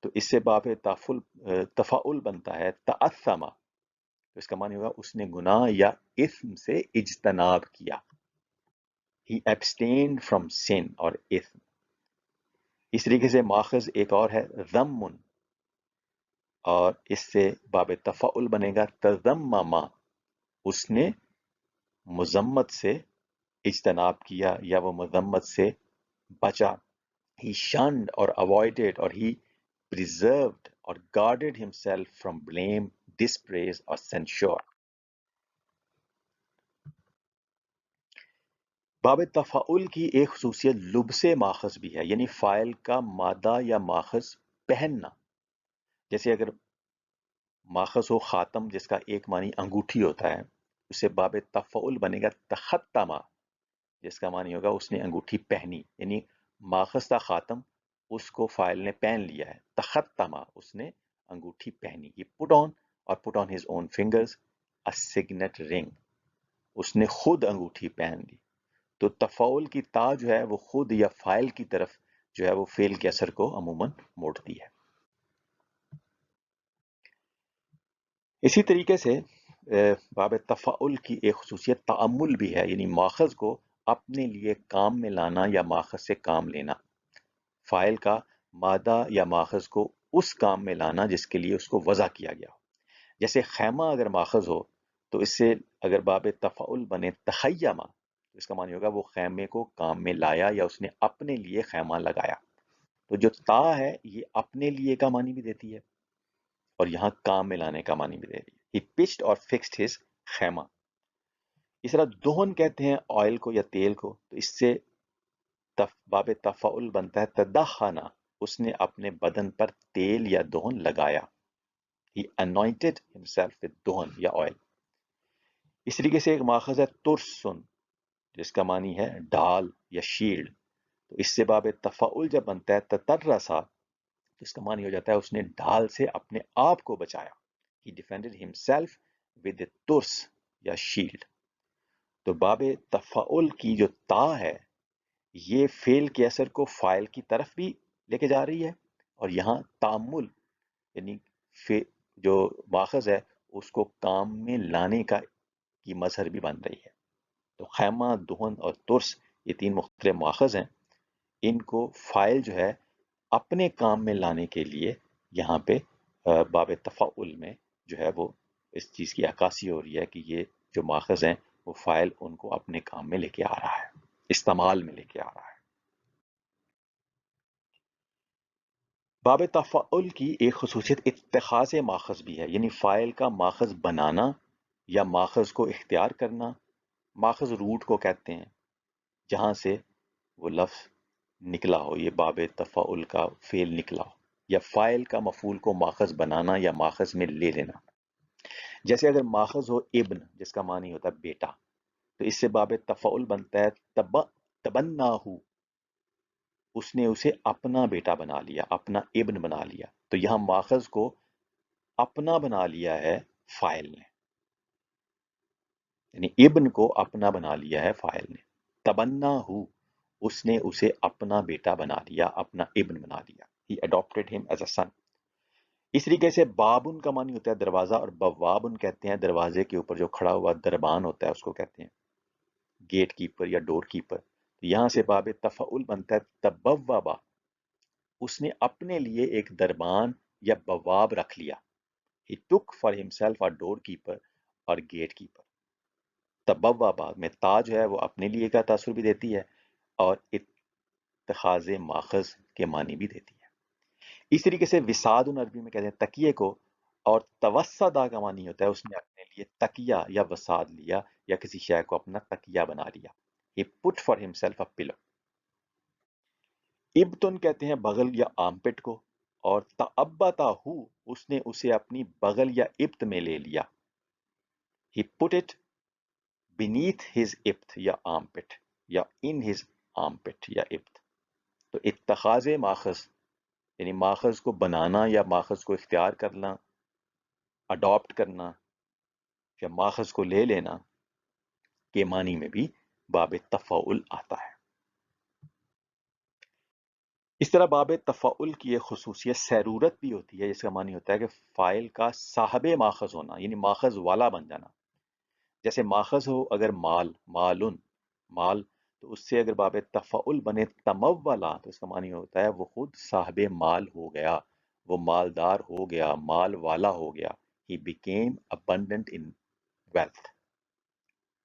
تو اس سے باب تفعل بنتا ہے تأثم، تو اس کا معنی ہوگا اس نے گناہ یا اثم سے اجتناب کیا. He abstained from sin اور اثم. اس طریقے سے ماخذ ایک اور ہے ذم، اور اس سے باب تفعل بنے گا تذمم، اس نے مذمت سے اجتناب کیا یا وہ مذمت سے بچا. He shunned or avoided or he preserved or guarded himself from blame, dispraise or censure. باب تفعل کی ایک خصوصیت لبس ماخذ بھی ہے، یعنی فاعل کا مادہ یا ماخذ پہننا. جیسے اگر ماخذ ہو خاتم جس کا ایک معنی انگوٹھی ہوتا ہے، اسے باب تفعل بنے گا تختمہ، جس کا معنی ہوگا اس نے انگوٹھی پہنی. یعنی ماخذ تھا خاتم، اس کو فاعل نے پہن لیا ہے. تختمہ اس نے انگوٹھی پہنی. He put on or put on his own fingers a signet ring. اس نے خود انگوٹھی پہن لی. تو تفعل کی تا جو ہے وہ خود یا فاعل کی طرف جو ہے وہ فعل کے اثر کو عموماً موڑتی ہے. اسی طریقے سے باب تفعل کی ایک خصوصیت تعمل بھی ہے، یعنی ماخذ کو اپنے لیے کام میں لانا یا ماخذ سے کام لینا. فاعل کا مادہ یا ماخذ کو اس کام میں لانا جس کے لیے اس کو وضع کیا گیا ہو. جیسے خیمہ اگر ماخذ ہو تو اس سے اگر باب تفعل بنے تخیمہ، تو اس کا معنی ہوگا وہ خیمے کو کام میں لایا یا اس نے اپنے لیے خیمہ لگایا. تو جو تا ہے یہ اپنے لیے کا معنی بھی دیتی ہے اور یہاں کام میں لانے کا معنی بھی دے رہی ہے. He pitched or fixed his خیمہ. اس طرح دہن کہتے ہیں آئل کو یا تیل کو، تو اس سے باب تفعل بنتا ہے تدخنا، اس نے اپنے بدن پر تیل یا دہن لگایا. He anointed himself with دہن یا آئل. اس طریقے سے ایک ماخذ ہے ترسن جس کا معنی ہے ڈھال یا شیلڈ. تو اس سے باب تفعل جب بنتا ہے تترسا، تو اس کا معنی ہو جاتا ہے اس نے ڈھال سے اپنے آپ کو بچایا. He defended himself with a ترس یا شیلڈ. تو باب تفعل کی جو تا ہے یہ فعل کے اثر کو فاعل کی طرف بھی لے کے جا رہی ہے، اور یہاں تعمل یعنی جو ماخذ ہے اس کو کام میں لانے کی مظہر بھی بن رہی ہے. تو خیمہ، دہن اور ترس یہ تین مختلف ماخذ ہیں. ان کو فاعل جو ہے اپنے کام میں لانے کے لیے یہاں پہ باب تفعل میں جو ہے وہ اس چیز کی عکاسی ہو رہی ہے کہ یہ جو ماخذ ہیں وہ فاعل ان کو اپنے کام میں لے کے آ رہا ہے، استعمال میں لے کے آ رہا ہے. باب تفعل کی ایک خصوصیت اتخاذ ماخذ بھی ہے، یعنی فاعل کا ماخذ بنانا یا ماخذ کو اختیار کرنا. ماخذ روٹ کو کہتے ہیں جہاں سے وہ لفظ نکلا ہو، یہ باب تفعل کا فعل نکلا ہو، یا فاعل کا مفعول کو ماخذ بنانا یا ماخذ میں لے لینا. جیسے اگر ماخذ ہو ابن جس کا معنی ہوتا ہے بیٹا، تو اس سے باب تفعل بنتا ہے تبناہو، اس نے اسے اپنا بیٹا بنا لیا، اپنا ابن بنا لیا. تو یہاں ماخذ کو اپنا بنا لیا ہے فاعل نے، یعنی ابن کو اپنا بنا لیا ہے فاعل نے. تبناہو، اس نے اسے اپنا بیٹا بنا لیا، اپنا ابن بنا لیا. He adopted him as a son. اس طریقے سے بابن کا معنی ہوتا ہے دروازہ، اور بوابن کہتے ہیں دروازے کے اوپر جو کھڑا ہوا دربان ہوتا ہے اس کو کہتے ہیں گیٹ کیپر یا ڈور کیپر. یہاں سے باب تفعل بنتا ہے تبوابا، اس نے اپنے لیے ایک دربان یا بواب رکھ لیا. He took for himself a doorkeeper اور گیٹ کیپر. تبوا بعد میں تا جو ہے وہ اپنے لیے کا تاثر بھی دیتی ہے اور اتخاذ ماخذ کے معنی بھی دیتی ہے. اس طریقے سے وساد عربی میں کہتے ہیں تکیے کو، اور توسدہ کا معنی ہوتا ہے اس نے اپنے لیے تکیہ یا وساد لیا یا کسی شے کو اپنا تکیہ بنا لیا. He put for himself a pillow. ابتن کہتے ہیں بغل یا آمپٹ کو، اور تعبتا ہو اس نے اسے اپنی بغل یا ابت میں لے لیا. He put it beneath his ابت یا آمپٹ یا in his armpit یا ابت. تو اتخاذ ماخذ یعنی ماخذ کو بنانا یا ماخذ کو اختیار کرنا، اڈاپٹ کرنا یا ماخذ کو لے لینا کے معنی میں بھی باب تفاعل آتا ہے. اس طرح باب تفاعل کی ایک خصوصیت سیرورت بھی ہوتی ہے، جس کا معنی ہوتا ہے کہ فاعل کا صاحب ماخذ ہونا، یعنی ماخذ والا بن جانا. جیسے ماخذ ہو اگر مال، مالن، مال، تو اس سے اگر باب تفاعل بنے تمولا تو اس کا معنی ہوتا ہے وہ خود صاحب مال ہو گیا، وہ مالدار ہو گیا، مال والا ہو گیا. He became abundant in wealth.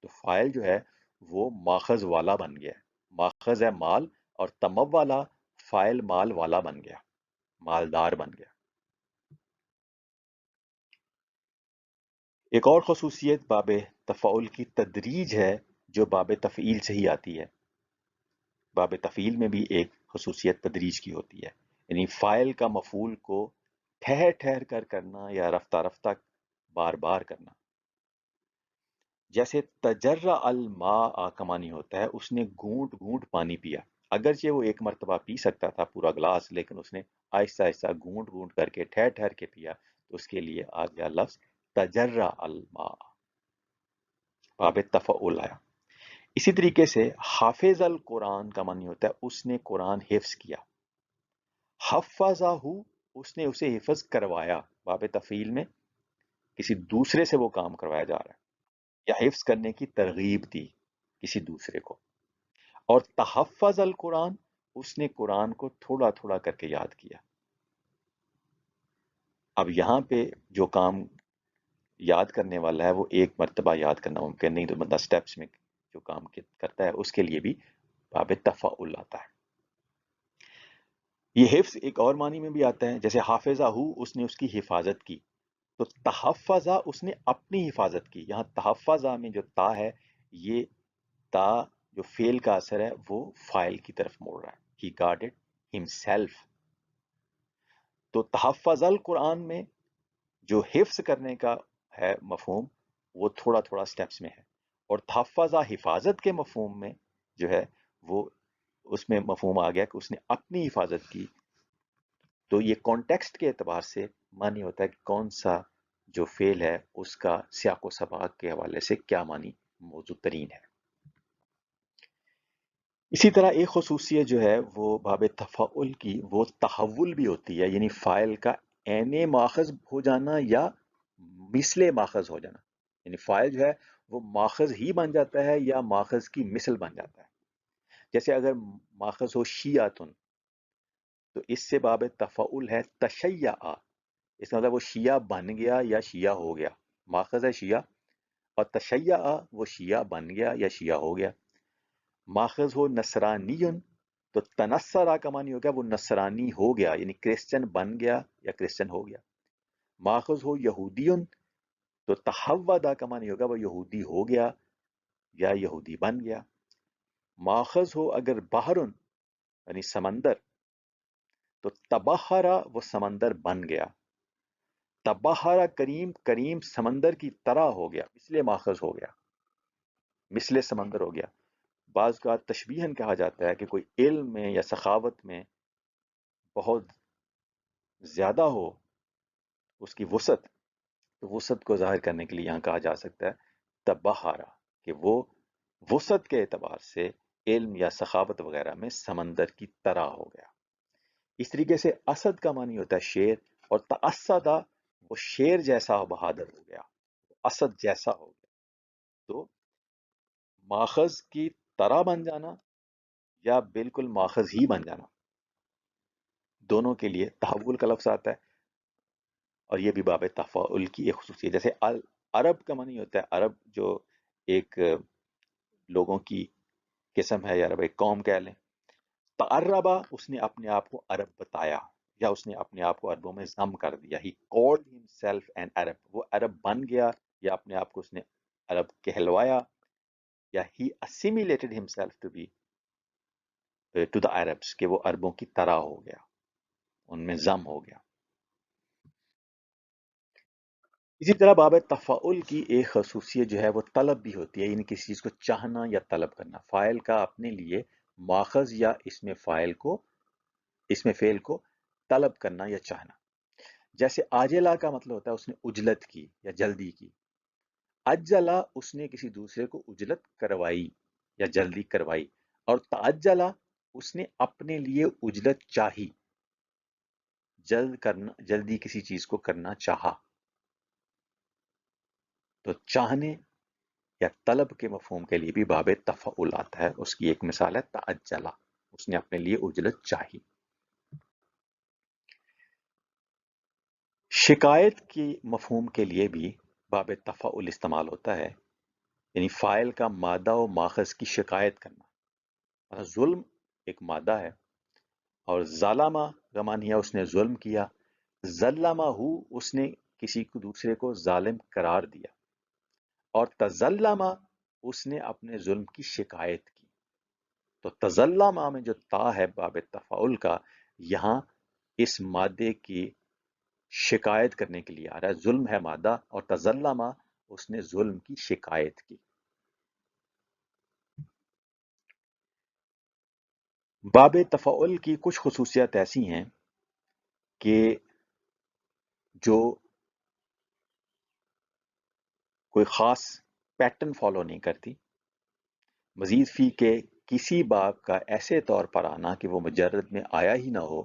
تو فاعل جو ہے وہ ماخذ والا بن گیا. ماخذ ہے مال اور تمولا فاعل مال والا بن گیا، مالدار بن گیا. ایک اور خصوصیت باب تفاعل کی تدریج ہے جو باب تفعیل سے ہی آتی ہے. باب تفعیل میں بھی ایک خصوصیت تدریج کی ہوتی ہے، یعنی فاعل کا مفعول کو ٹھہر ٹھہر کر کرنا یا رفتہ رفتہ بار بار کرنا. جیسے تجرع الماء کا معنی ہوتا ہے اس نے گھونٹ گھونٹ پانی پیا. اگرچہ وہ ایک مرتبہ پی سکتا تھا پورا گلاس، لیکن اس نے آہستہ آہستہ گھونٹ گھونٹ کر کے ٹھہر ٹھہر کے پیا، تو اس کے لیے آ گیا لفظ تجرع الماء، باب تفعول آیا. اسی طریقے سے حافظ القرآن کا معنی ہوتا ہے اس نے قرآن حفظ کیا. حفظہ اس نے اسے حفظ کروایا، باب تفعیل میں کسی دوسرے سے وہ کام کروایا جا رہا ہے یا حفظ کرنے کی ترغیب دی کسی دوسرے کو. اور تحفظ القرآن اس نے قرآن کو تھوڑا تھوڑا کر کے یاد کیا. اب یہاں پہ جو کام یاد کرنے والا ہے وہ ایک مرتبہ یاد کرنا ممکن نہیں، تو بندہ سٹیپس میں جو کام کرتا ہے اس کے لیے بھی باب تفاعل آتا ہے. یہ حفظ ایک اور معنی میں بھی آتا ہے، جیسے حافظہ اس نے اس کی حفاظت کی. تو تحفظہ اس نے اپنی حفاظت کی. یہاں تحفظہ میں جو تا ہے، یہ تا جو فعل کا اثر ہے وہ فاعل کی طرف موڑ رہا ہے. He guarded himself. تو تحفظ القرآن میں جو حفظ کرنے کا ہے مفہوم وہ تھوڑا تھوڑا سٹیپس میں ہے، اور تحفظہ حفاظت کے مفہوم میں جو ہے وہ اس میں مفہوم آ گیا کہ اس نے اپنی حفاظت کی. تو یہ کانٹیکسٹ کے اعتبار سے معنی ہوتا ہے کہ کون سا جو فعل ہے اس کا سیاق و سباق کے حوالے سے کیا معنی موجود ترین ہے. اسی طرح ایک خصوصیت جو ہے وہ باب تفاعل کی وہ تحول بھی ہوتی ہے، یعنی فاعل کا عین ماخذ ہو جانا یا مثل ماخذ ہو جانا. یعنی فاعل جو ہے وہ ماخذ ہی بن جاتا ہے یا ماخذ کی مثل بن جاتا ہے. جیسے اگر ماخذ ہو شیعتن تو اس سے باب تفاعل ہے تشیع. اس کا مطلب وہ شیعہ بن گیا یا شیعہ ہو گیا. ماخذ ہے شیعہ اور تشیع وہ شیعہ بن گیا یا شیعہ ہو گیا. ماخذ ہو نصرانی تو تنصرہ کا معنی ہو گیا وہ نصرانی ہو گیا، یعنی کرسچن بن گیا یا کرسچن ہو گیا. ماخذ ہو یہودی تو تحودہ کا معنی ہوگا وہ یہودی ہو گیا یا یہودی بن گیا. ماخذ ہو اگر بحر یعنی سمندر تو تبحرہ وہ سمندر بن گیا. تبحرہ کریم، کریم سمندر کی طرح ہو گیا، مثل ماخذ ہو گیا، مثل سمندر ہو گیا. بعض کا تشبیہن کہا جاتا ہے کہ کوئی علم میں یا سخاوت میں بہت زیادہ ہو اس کی وسعت، تو وسعت کو ظاہر کرنے کے لیے یہاں کہا جا سکتا ہے تبحرہ، کہ وہ وسعت کے اعتبار سے علم یا سخاوت وغیرہ میں سمندر کی طرح ہو گیا. اس طریقے سے اسد کا معنی ہوتا ہے شیر، اور تاسدہ وہ شیر جیسا بہادر ہو گیا، اسد جیسا ہو گیا. تو ماخذ کی طرح بن جانا یا بالکل ماخذ ہی بن جانا، دونوں کے لیے تحول کا لفظ آتا ہے. اور یہ بھی باب تفاعل کی ایک خصوصیت. جیسے عرب کا معنی ہوتا ہے عرب جو ایک لوگوں کی قسم ہے یا عرب ایک قوم کہہ لیں. تعربا اس نے اپنے آپ کو عرب بتایا یا اس نے اپنے آپ کو عربوں میں ضم کر دیا. He called himself an Arab. وہ عرب بن گیا یا اپنے آپ کو اس نے عرب کہلوایا یا he assimilated himself to the Arabs کہ وہ عربوں کی طرح ہو گیا, ان میں ضم ہو گیا. اسی طرح باب تفاعل کی ایک خصوصیت جو ہے وہ طلب بھی ہوتی ہے, یعنی کسی چیز کو چاہنا یا طلب کرنا. فاعل کا اپنے لیے ماخذ یا اس میں فعل کو طلب کرنا یا چاہنا. جیسے آجلا کا مطلب ہوتا ہے اس نے اجلت کی یا جلدی کی. اجلا اس نے کسی دوسرے کو اجلت کروائی یا جلدی کروائی. اور تعجلا اس نے اپنے لیے اجلت چاہی, جلدی کسی چیز کو کرنا چاہا. تو چاہنے یا طلب کے مفہوم کے لیے بھی باب تفاعل آتا ہے. اس کی ایک مثال ہے تعجلا, اس نے اپنے لیے اجلت چاہی. شکایت کی مفہوم کے لیے بھی باب تفاعل استعمال ہوتا ہے, یعنی فاعل کا مادہ و ماخذ کی شکایت کرنا. مطلب ظلم ایک مادہ ہے اور ظالمہ کا معنی ہے اس نے ظلم کیا. ظلمہ ہو اس نے کسی کو دوسرے کو ظالم قرار دیا. اور تظلمہ اس نے اپنے ظلم کی شکایت کی. تو تظلمہ میں جو تا ہے باب تفاعل کا, یہاں اس مادے کی شکایت کرنے کے لیے آ رہا ہے. ظلم ہے مادہ اور تظلمہ اس نے ظلم کی شکایت کی. باب تفاعل کی کچھ خصوصیات ایسی ہیں کہ جو کوئی خاص پیٹرن فالو نہیں کرتی. مزید فی کے کسی باب کا ایسے طور پر آنا کہ وہ مجرد میں آیا ہی نہ ہو,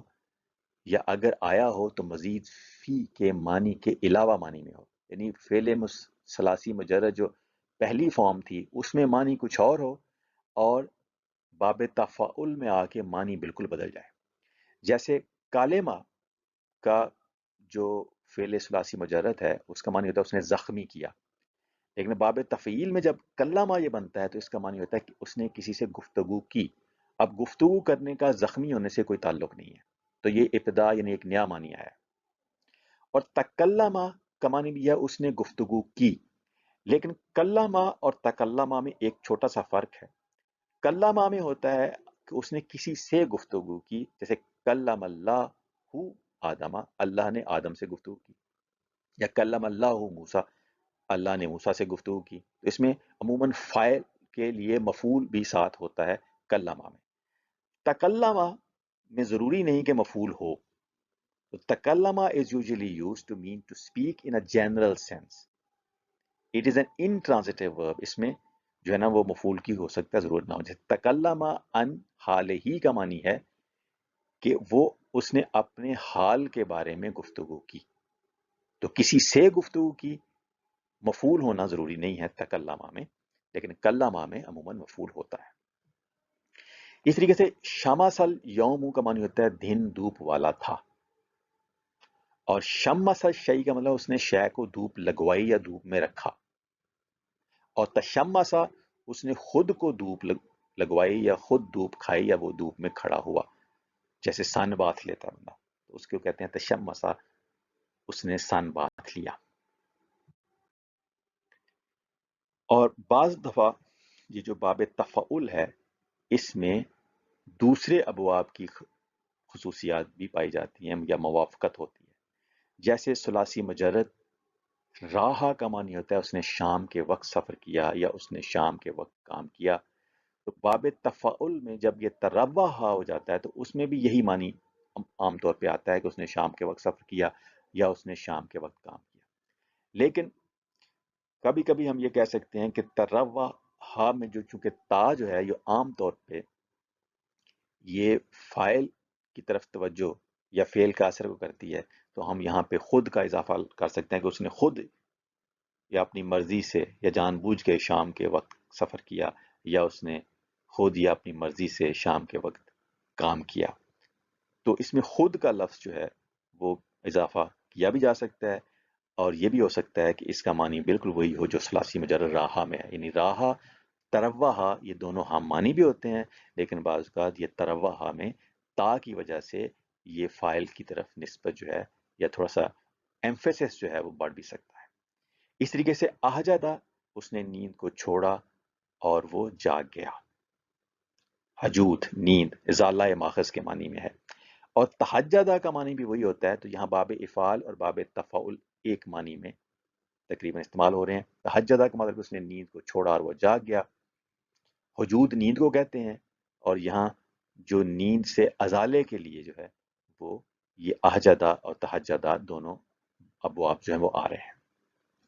یا اگر آیا ہو تو مزید فی کے معنی کے علاوہ معنی میں ہو. یعنی فعل ثلاثی مجرد جو پہلی فارم تھی اس میں معنی کچھ اور ہو اور باب تفاعل میں آ کے معنی بالکل بدل جائے. جیسے کالما کا جو فعل ثلاثی مجرد ہے اس کا معنی ہوتا ہے اس نے زخمی کیا, لیکن باب تفعیل میں جب کلمہ یہ بنتا ہے تو اس کا معنی ہوتا ہے کہ اس نے کسی سے گفتگو کی. اب گفتگو کرنے کا زخمی ہونے سے کوئی تعلق نہیں ہے, تو یہ ابتدا یعنی ایک نیا معنی آیا. اور تکلمہ کا معنی بھی ہے اس نے گفتگو کی, لیکن کلمہ اور تکلمہ میں ایک چھوٹا سا فرق ہے. کلمہ میں ہوتا ہے کہ اس نے کسی سے گفتگو کی, جیسے کلم اللہ آدمہ, اللہ نے آدم سے گفتگو کی, یا کلم اللہ موسیٰ, اللہ نے موسیٰ سے گفتگو کی. تو اس میں عموماً فاعل کے لیے مفعول بھی ساتھ ہوتا ہے کلمہ میں. تکلمہ میں ضروری نہیں کہ مفعول ہو. تکلمہ is usually used to mean to speak in a general sense. It is an intransitive verb. اس میں جو ہے نا وہ مفعول کی ہو سکتا ہے, ضرورت نہ ہو. جیسے تکلمہ ان حال ہی کا معنی ہے کہ وہ اس نے اپنے حال کے بارے میں گفتگو کی. تو کسی سے گفتگو کی, مفعول ہونا ضروری نہیں ہے تکلمہ میں, لیکن کلمہ میں عموماً مفعول ہوتا ہے. اس طریقے سے شمسل یوم کا معنی ہوتا ہے دن دھوپ والا تھا, اور شمسل شیء کا مطلب اس نے شے کو دھوپ لگوائی یا دھوپ میں رکھا. اور تشمسا اس نے خود کو دھوپ لگوائی یا خود دھوپ کھائی یا وہ دھوپ میں کھڑا ہوا. جیسے سن باتھ لیتا بندہ تو اس کو کہتے ہیں تشمسا, اس نے سن باتھ لیا. اور بعض دفعہ یہ جو باب تفاعل ہے اس میں دوسرے ابواب کی خصوصیات بھی پائی جاتی ہیں یا موافقت ہوتی ہے. جیسے ثلاثی مجرد راہا کا معنی ہوتا ہے اس نے شام کے وقت سفر کیا یا اس نے شام کے وقت کام کیا. تو باب تفاعل میں جب یہ تروا ہو جاتا ہے تو اس میں بھی یہی معنی عام طور پہ آتا ہے کہ اس نے شام کے وقت سفر کیا یا اس نے شام کے وقت کام کیا. لیکن کبھی کبھی ہم یہ کہہ سکتے ہیں کہ تروا ہا میں جو چونکہ تا جو ہے یہ عام طور پہ یہ فاعل کی طرف توجہ یا فعل کا اثر کو کرتی ہے, تو ہم یہاں پہ خود کا اضافہ کر سکتے ہیں کہ اس نے خود یا اپنی مرضی سے یا جان بوجھ کے شام کے وقت سفر کیا, یا اس نے خود یا اپنی مرضی سے شام کے وقت کام کیا. تو اس میں خود کا لفظ جو ہے وہ اضافہ کیا بھی جا سکتا ہے، اور یہ بھی ہو سکتا ہے کہ اس کا معنی بالکل وہی ہو جو ثلاثی مجرد راہا میں ہے، یعنی راہا تروہا، یہ دونوں ہم معنی بھی ہوتے ہیں، لیکن بعض اوقات یہ تروہا میں تا کی وجہ سے یہ فائل کی طرف نسبت جو ہے یا تھوڑا سا ایمفیسس جو ہے وہ بڑھ بھی سکتا ہے۔ اس طریقے سے احجدہ، اس نے نیند کو چھوڑا اور وہ جاگ گیا۔ حجود نیند ازالہ ماخذ کے معنی میں ہے، اور تہجدہ کا معنی بھی وہی ہوتا ہے، تو یہاں باب افعال اور باب تفاعل ایک معنی میں تقریباً استعمال ہو رہے ہیں۔ تہجدہ کا مطلب اس نے نیند کو چھوڑا اور وہ جاگ گیا۔ حجود نیند کو کہتے ہیں، اور یہاں جو نیند سے ازالے کے لیے جو ہے وہ یہ احجدہ اور تہجدہ دونوں ابواب جو ہیں وہ آ رہے ہیں۔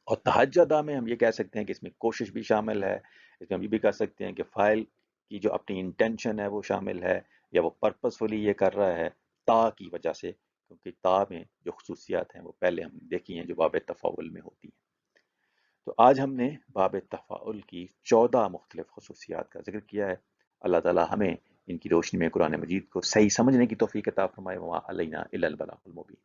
اور تہجدہ میں ہم یہ کہہ سکتے ہیں کہ اس میں کوشش بھی شامل ہے، اس میں ہم یہ بھی کہہ سکتے ہیں کہ فائل کی جو اپنی انٹینشن ہے وہ شامل ہے، یا وہ پرپسفلی یہ کر رہا ہے تا کی وجہ سے، کیونکہ تا میں جو خصوصیات ہیں وہ پہلے ہم نے دیکھی ہیں جو باب تفاعل میں ہوتی ہیں۔ تو آج ہم نے باب تفاعل کی 14 مختلف خصوصیات کا ذکر کیا ہے۔ اللہ تعالی ہمیں ان کی روشنی میں قرآن مجید کو صحیح سمجھنے کی توفیق عطا فرمائے۔ وما علینا الا البلاغ المبین۔